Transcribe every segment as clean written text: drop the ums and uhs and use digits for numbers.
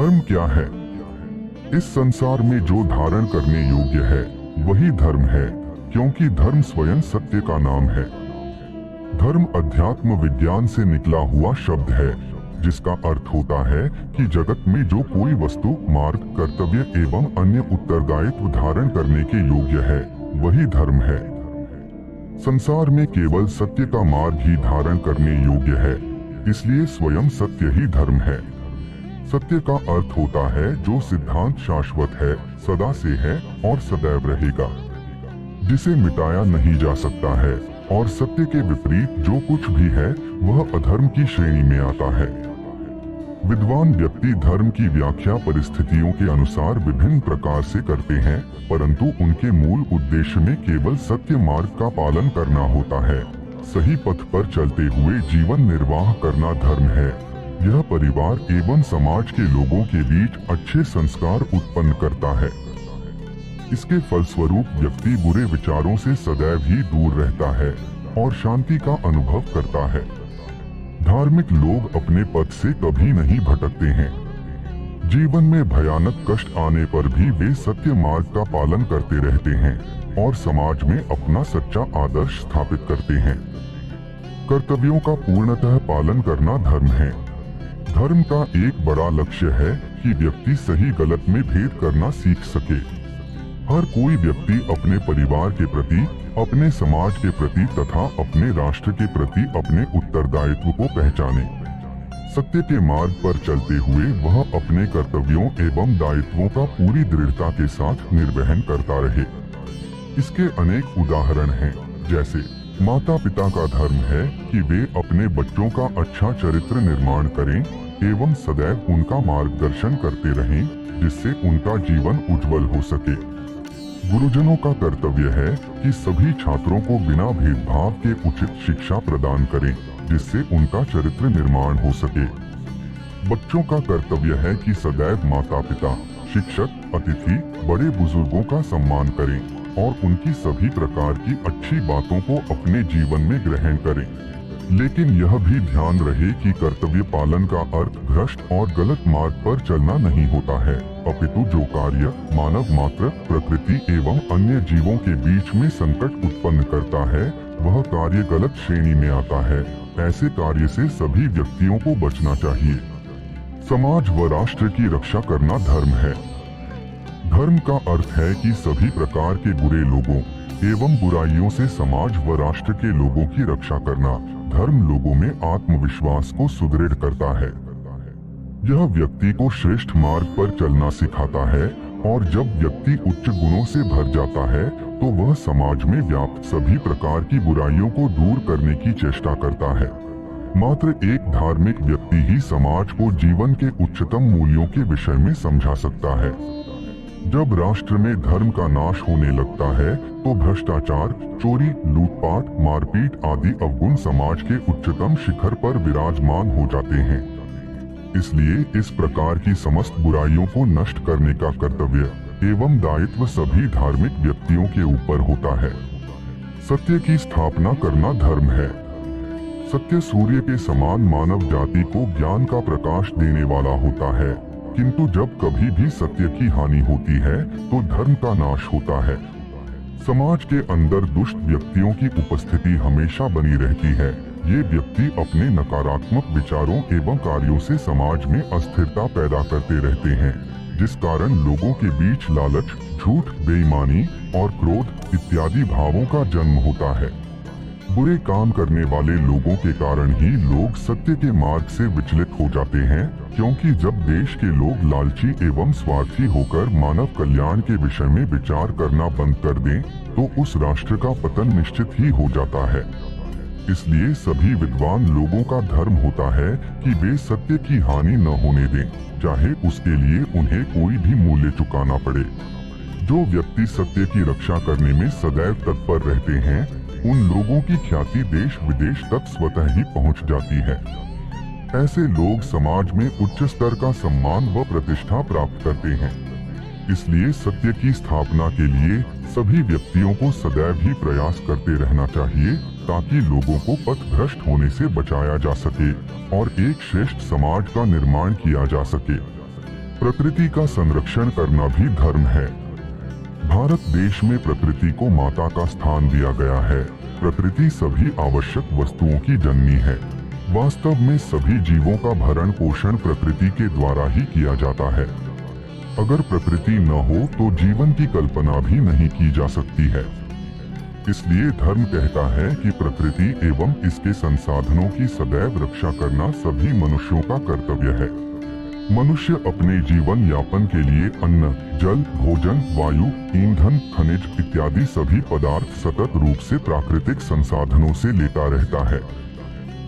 धर्म क्या है? इस संसार में जो धारण करने योग्य है वही धर्म है, क्योंकि धर्म स्वयं सत्य का नाम है। धर्म अध्यात्म विज्ञान से निकला हुआ शब्द है, जिसका अर्थ होता है कि जगत में जो कोई वस्तु, मार्ग, कर्तव्य एवं अन्य उत्तरदायित्व धारण करने के योग्य है वही धर्म है। संसार में केवल सत्य का मार्ग ही धारण करने योग्य है, इसलिए स्वयं सत्य ही धर्म है। सत्य का अर्थ होता है जो सिद्धांत शाश्वत है, सदा से है और सदैव रहेगा, जिसे मिटाया नहीं जा सकता है। और सत्य के विपरीत जो कुछ भी है वह अधर्म की श्रेणी में आता है। विद्वान व्यक्ति धर्म की व्याख्या परिस्थितियों के अनुसार विभिन्न प्रकार से करते हैं, परंतु उनके मूल उद्देश्य में केवल सत्य मार्ग का पालन करना होता है। सही पथ पर चलते हुए जीवन निर्वाह करना धर्म है। यह परिवार एवं समाज के लोगों के बीच अच्छे संस्कार उत्पन्न करता है। इसके फलस्वरूप व्यक्ति बुरे विचारों से सदैव ही दूर रहता है और शांति का अनुभव करता है। धार्मिक लोग अपने पथ से कभी नहीं भटकते हैं। जीवन में भयानक कष्ट आने पर भी वे सत्य मार्ग का पालन करते रहते हैं और समाज में अपना सच्चा आदर्श स्थापित करते हैं। कर्तव्यों का पूर्णतः पालन करना धर्म है। धर्म का एक बड़ा लक्ष्य है कि व्यक्ति सही गलत में भेद करना सीख सके। हर कोई व्यक्ति अपने परिवार के प्रति, अपने समाज के प्रति तथा अपने राष्ट्र के प्रति अपने उत्तरदायित्व को पहचाने। सत्य के मार्ग पर चलते हुए वह अपने कर्तव्यों एवं दायित्वों का पूरी दृढ़ता के साथ निर्वहन करता रहे। इसके अनेक उदाहरण हैं, जैसे माता पिता का धर्म है कि वे अपने बच्चों का अच्छा चरित्र निर्माण करें एवं सदैव उनका मार्गदर्शन करते रहें, जिससे उनका जीवन उज्जवल हो सके। गुरुजनों का कर्तव्य है कि सभी छात्रों को बिना भेदभाव के उचित शिक्षा प्रदान करें, जिससे उनका चरित्र निर्माण हो सके। बच्चों का कर्तव्य है कि सदैव माता पिता, शिक्षक, अतिथि, बड़े बुजुर्गों का सम्मान करें और उनकी सभी प्रकार की अच्छी बातों को अपने जीवन में ग्रहण करें। लेकिन यह भी ध्यान रहे कि कर्तव्य पालन का अर्थ भ्रष्ट और गलत मार्ग पर चलना नहीं होता है, अपितु जो कार्य मानव मात्र, प्रकृति एवं अन्य जीवों के बीच में संकट उत्पन्न करता है वह कार्य गलत श्रेणी में आता है। ऐसे कार्य से सभी व्यक्तियों को बचना चाहिए। समाज व राष्ट्र की रक्षा करना धर्म है। धर्म का अर्थ है कि सभी प्रकार के बुरे लोगों एवं बुराइयों से समाज व राष्ट्र के लोगों की रक्षा करना। धर्म लोगों में आत्मविश्वास को सुदृढ़ करता है। यह व्यक्ति को श्रेष्ठ मार्ग पर चलना सिखाता है और जब व्यक्ति उच्च गुणों से भर जाता है तो वह समाज में व्याप्त सभी प्रकार की बुराइयों को दूर करने की चेष्टा करता है। मात्र एक धार्मिक व्यक्ति ही समाज को जीवन के उच्चतम मूल्यों के विषय में समझा सकता है। जब राष्ट्र में धर्म का नाश होने लगता है तो भ्रष्टाचार, चोरी, लूटपाट, मारपीट आदि अवगुण समाज के उच्चतम शिखर पर विराजमान हो जाते हैं। इसलिए इस प्रकार की समस्त बुराइयों को नष्ट करने का कर्तव्य एवं दायित्व सभी धार्मिक व्यक्तियों के ऊपर होता है। सत्य की स्थापना करना धर्म है। सत्य सूर्य के समान मानव जाति को ज्ञान का प्रकाश देने वाला होता है, किंतु जब कभी भी सत्य की हानि होती है तो धर्म का नाश होता है। समाज के अंदर दुष्ट व्यक्तियों की उपस्थिति हमेशा बनी रहती है। ये व्यक्ति अपने नकारात्मक विचारों एवं कार्यों से समाज में अस्थिरता पैदा करते रहते हैं, जिस कारण लोगों के बीच लालच, झूठ, बेईमानी और क्रोध इत्यादि भावों का जन्म होता है। बुरे काम करने वाले लोगों के कारण ही लोग सत्य के मार्ग से विचलित हो जाते हैं, क्योंकि जब देश के लोग लालची एवं स्वार्थी होकर मानव कल्याण के विषय में विचार करना बंद कर दें तो उस राष्ट्र का पतन निश्चित ही हो जाता है। इसलिए सभी विद्वान लोगों का धर्म होता है कि वे सत्य की हानि न होने दें, चाहे उसके लिए उन्हें कोई भी मूल्य चुकाना पड़े। जो व्यक्ति सत्य की रक्षा करने में सदैव तत्पर रहते हैं उन लोगों की ख्याति देश विदेश तक स्वतः ही पहुंच जाती है। ऐसे लोग समाज में उच्च स्तर का सम्मान व प्रतिष्ठा प्राप्त करते हैं। इसलिए सत्य की स्थापना के लिए सभी व्यक्तियों को सदैव ही प्रयास करते रहना चाहिए, ताकि लोगों को पथ भ्रष्ट होने से बचाया जा सके और एक श्रेष्ठ समाज का निर्माण किया जा सके। प्रकृति का संरक्षण करना भी धर्म है। भारत देश में प्रकृति को माता का स्थान दिया गया है। प्रकृति सभी आवश्यक वस्तुओं की जननी है। वास्तव में सभी जीवों का भरण पोषण प्रकृति के द्वारा ही किया जाता है। अगर प्रकृति न हो तो जीवन की कल्पना भी नहीं की जा सकती है। इसलिए धर्म कहता है कि प्रकृति एवं इसके संसाधनों की सदैव रक्षा करना सभी मनुष्यों का कर्तव्य है। मनुष्य अपने जीवन यापन के लिए अन्न, जल, भोजन, वायु, ईंधन, खनिज इत्यादि सभी पदार्थ सतत रूप से प्राकृतिक संसाधनों से लेता रहता है।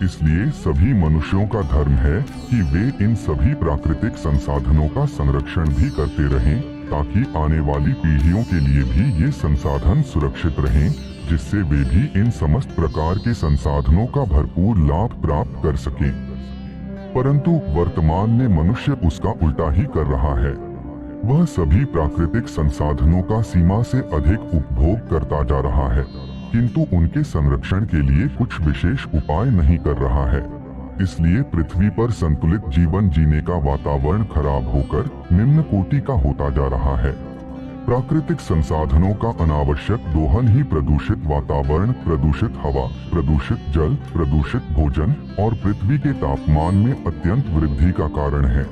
इसलिए सभी मनुष्यों का धर्म है कि वे इन सभी प्राकृतिक संसाधनों का संरक्षण भी करते रहें, ताकि आने वाली पीढ़ियों के लिए भी ये संसाधन सुरक्षित रहें, जिससे वे भी इन समस्त प्रकार के संसाधनों का भरपूर लाभ प्राप्त कर सकें। परंतु वर्तमान में मनुष्य उसका उल्टा ही कर रहा है। वह सभी प्राकृतिक संसाधनों का सीमा से अधिक उपभोग करता जा रहा है, किंतु उनके संरक्षण के लिए कुछ विशेष उपाय नहीं कर रहा है। इसलिए पृथ्वी पर संतुलित जीवन जीने का वातावरण खराब होकर निम्न कोटि का होता जा रहा है। प्राकृतिक संसाधनों का अनावश्यक दोहन ही प्रदूषित वातावरण, प्रदूषित हवा, प्रदूषित जल, प्रदूषित भोजन और पृथ्वी के तापमान में अत्यंत वृद्धि का कारण है।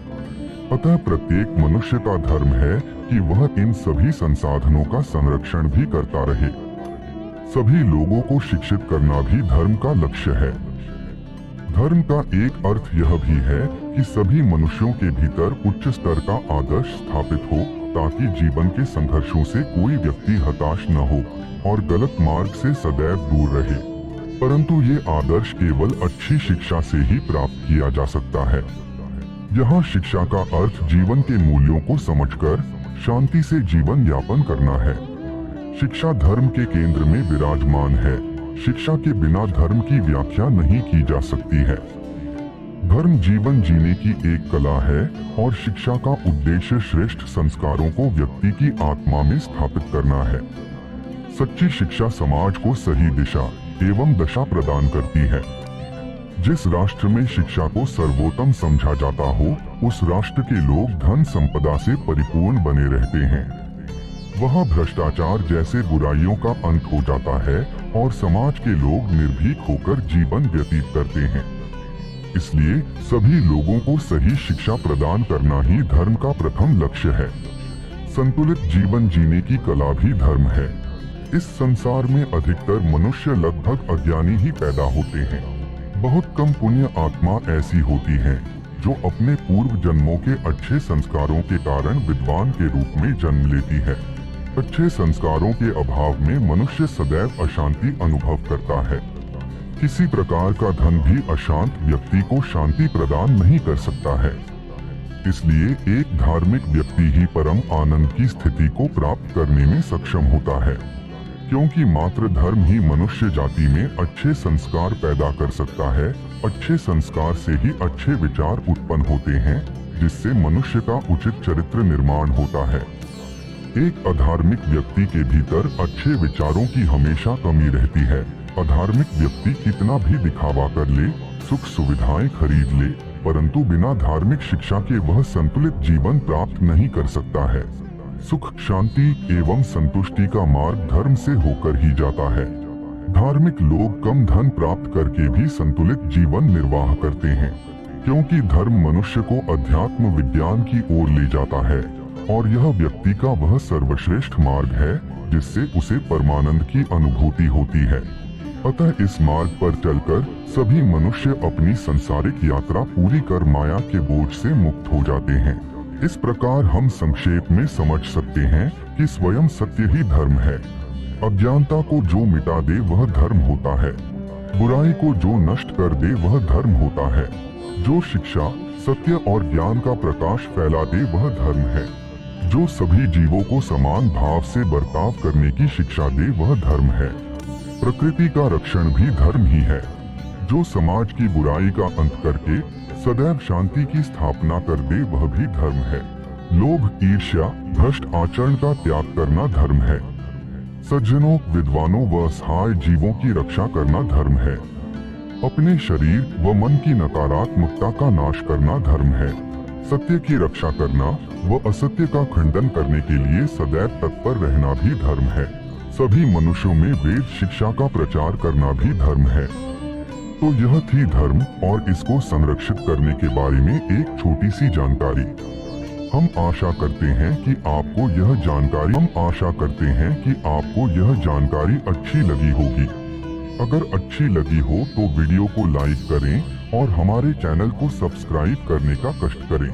अतः प्रत्येक मनुष्य का धर्म है कि वह इन सभी संसाधनों का संरक्षण भी करता रहे। सभी लोगों को शिक्षित करना भी धर्म का लक्ष्य है। धर्म का एक अर्थ यह भी है कि सभी मनुष्यों के भीतर उच्च स्तर का आदर्श स्थापित हो, ताकि जीवन के संघर्षों से कोई व्यक्ति हताश न हो और गलत मार्ग से सदैव दूर रहे। परंतु ये आदर्श केवल अच्छी शिक्षा से ही प्राप्त किया जा सकता है। यहाँ शिक्षा का अर्थ जीवन के मूल्यों को समझकर शांति से जीवन यापन करना है। शिक्षा धर्म के केंद्र में विराजमान है। शिक्षा के बिना धर्म की व्याख्या नहीं की जा सकती है। धर्म जीवन जीने की एक कला है और शिक्षा का उद्देश्य श्रेष्ठ संस्कारों को व्यक्ति की आत्मा में स्थापित करना है। सच्ची शिक्षा समाज को सही दिशा एवं दशा प्रदान करती है। जिस राष्ट्र में शिक्षा को सर्वोत्तम समझा जाता हो, उस राष्ट्र के लोग धन संपदा से परिपूर्ण बने रहते हैं। वहाँ भ्रष्टाचार जैसे बुराइयों का अंत हो जाता है और समाज के लोग निर्भीक होकर जीवन व्यतीत करते हैं। इसलिए सभी लोगों को सही शिक्षा प्रदान करना ही धर्म का प्रथम लक्ष्य है। संतुलित जीवन जीने की कला भी धर्म है। इस संसार में अधिकतर मनुष्य लगभग अज्ञानी ही पैदा होते हैं। बहुत कम पुण्य आत्मा ऐसी होती हैं जो अपने पूर्व जन्मों के अच्छे संस्कारों के कारण विद्वान के रूप में जन्म लेती है। अच्छे संस्कारों के अभाव में मनुष्य सदैव अशांति अनुभव करता है। किसी प्रकार का धन भी अशांत व्यक्ति को शांति प्रदान नहीं कर सकता है। इसलिए एक धार्मिक व्यक्ति ही परम आनंद की स्थिति को प्राप्त करने में सक्षम होता है, क्योंकि मात्र धर्म ही मनुष्य जाति में अच्छे संस्कार पैदा कर सकता है। अच्छे संस्कार से ही अच्छे विचार उत्पन्न होते हैं, जिससे मनुष्य का उचित चरित्र निर्माण होता है। एक अधार्मिक व्यक्ति के भीतर अच्छे विचारों की हमेशा कमी रहती है। अधार्मिक व्यक्ति कितना भी दिखावा कर ले, सुख सुविधाएं खरीद ले, परंतु बिना धार्मिक शिक्षा के वह संतुलित जीवन प्राप्त नहीं कर सकता है। सुख, शांति एवं संतुष्टि का मार्ग धर्म से होकर ही जाता है। धार्मिक लोग कम धन प्राप्त करके भी संतुलित जीवन निर्वाह करते हैं, क्योंकि धर्म मनुष्य को अध्यात्म विज्ञान की ओर ले जाता है और यह व्यक्ति का वह सर्वश्रेष्ठ मार्ग है जिससे उसे परमानंद की अनुभूति होती है। अतः इस मार्ग पर चलकर सभी मनुष्य अपनी संसारिक यात्रा पूरी कर माया के बोझ से मुक्त हो जाते हैं। इस प्रकार हम संक्षेप में समझ सकते हैं कि स्वयं सत्य ही धर्म है। अज्ञानता को जो मिटा दे वह धर्म होता है। बुराई को जो नष्ट कर दे वह धर्म होता है। जो शिक्षा, सत्य और ज्ञान का प्रकाश फैला दे वह धर्म है। जो सभी जीवों को समान भाव से बर्ताव करने की शिक्षा दे वह धर्म है। प्रकृति का रक्षण भी धर्म ही है। जो समाज की बुराई का अंत करके सदैव शांति की स्थापना कर दे वह भी धर्म है। लोभ, ईर्ष्या, भ्रष्ट आचरण का त्याग करना धर्म है। सज्जनों, विद्वानों व असहाय जीवों की रक्षा करना धर्म है। अपने शरीर व मन की नकारात्मकता का नाश करना धर्म है। सत्य की रक्षा करना व असत्य का खंडन करने के लिए सदैव तत्पर रहना भी धर्म है। सभी मनुष्यों में वेद शिक्षा का प्रचार करना भी धर्म है। तो यह थी धर्म और इसको संरक्षित करने के बारे में एक छोटी सी जानकारी। हम आशा करते हैं कि आपको यह जानकारी अच्छी लगी होगी। अगर अच्छी लगी हो तो वीडियो को लाइक करें और हमारे चैनल को सब्सक्राइब करने का कष्ट करें।